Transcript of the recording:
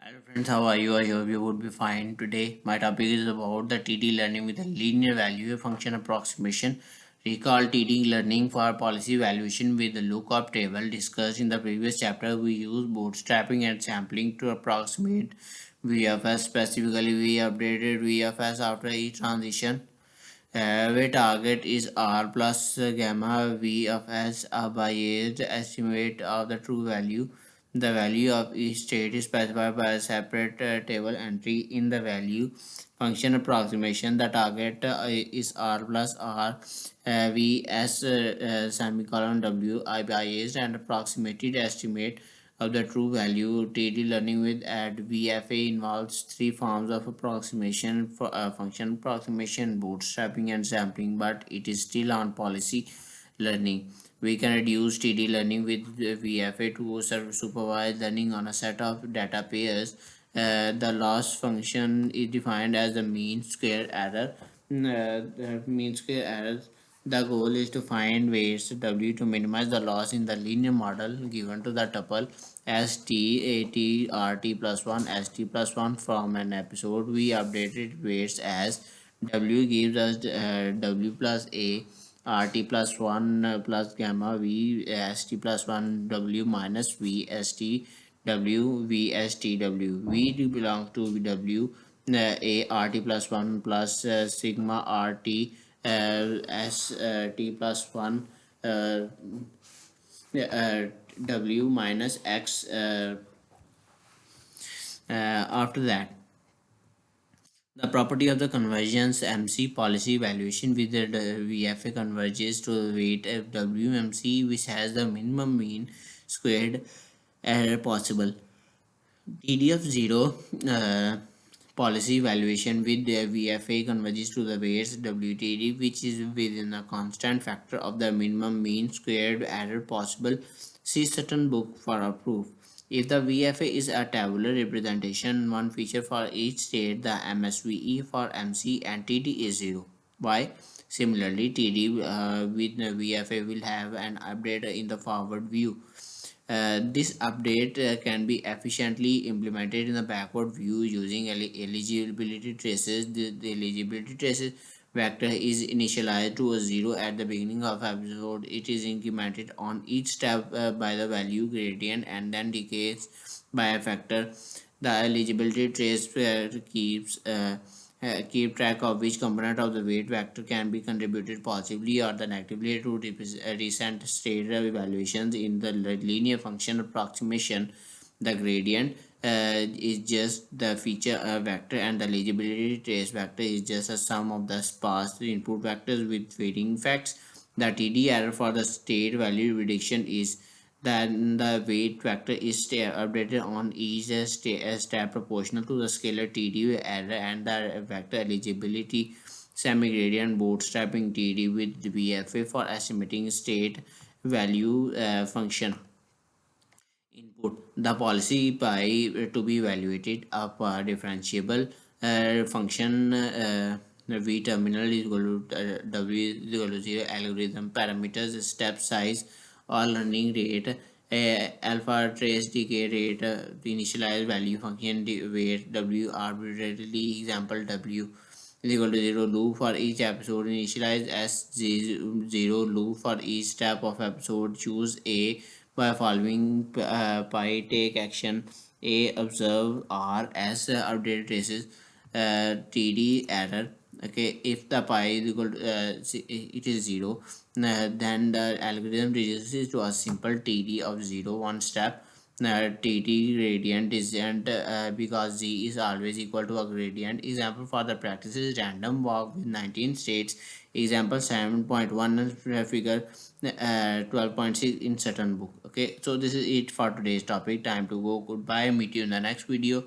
Hello friends, how are you? I hope you would be fine. Today, my topic is about the TD learning with a linear value function approximation. Recall TD learning for policy evaluation with the lookup table discussed in the previous chapter. We use bootstrapping and sampling to approximate VFS. Specifically, we updated VFS after each transition. We target is R plus gamma V of S, a biased estimate of the true value. The value of each state is specified by a separate table entry in the value function approximation. The target is R plus R V S semicolon W, I biased and approximated estimate of the true value. TD learning with at VFA involves three forms of approximation: for function approximation, bootstrapping, and sampling, but it is still on policy learning. We can reduce TD learning with VFA to supervised learning on a set of data pairs. The loss function is defined as the mean square error. The mean square error. The goal is to find ways W to minimize the loss in the linear model given to the tuple ST plus 1 ST plus 1 from an episode. We updated weights as W gives us W plus A RT plus 1 plus gamma V ST plus 1 W minus V ST W V ST W. V belongs to W A RT plus 1 plus sigma RT S T plus 1 uh, W minus X after that. The property of the convergence MC policy evaluation with the VFA converges to the weight of WMC, which has the minimum mean squared error possible. TD of 0 policy evaluation with the VFA converges to the weights WTD, which is within a constant factor of the minimum mean squared error possible. See certain book for a proof. If the VFA is a tabular representation, one feature for each state, the MSVE for MC and TD is 0. Why? Similarly, TD with the VFA will have an update in the forward view. This update can be efficiently implemented in the backward view using eligibility traces. The eligibility traces vector is initialized to a 0 at the beginning of episode. It is incremented on each step by the value gradient and then decays by a factor. The eligibility trace keep track of which component of the weight vector can be contributed positively or the negatively to recent state evaluations. In the linear function approximation, the gradient is just the feature vector and the eligibility trace vector is just a sum of the sparse input vectors with weighting facts. The TD error for the state value prediction is then the weight vector is updated on each step proportional to the scalar TD error and the vector eligibility. Semi-gradient bootstrapping TD with VFA for estimating state value function input. The policy pi to be evaluated of a differentiable function v terminal is equal to w is equal to 0. Algorithm parameters step size or learning rate, alpha trace decay rate, the initialized value function weight w arbitrarily. Example, w is equal to 0 loop for each episode. Initialize s0 loop for each step of episode. Choose a by following pi. Take action a. Observe r as updated traces td error. Okay, if the pi is equal to it is 0, then the algorithm reduces to a simple td of 0 one step. TT gradient isn't because z is always equal to a gradient. Example for the practice is random walk with 19 states. Example 7.1 figure 12.6 in certain book. Okay, so this is it for today's topic. Time to go. Goodbye. Meet you in the next video.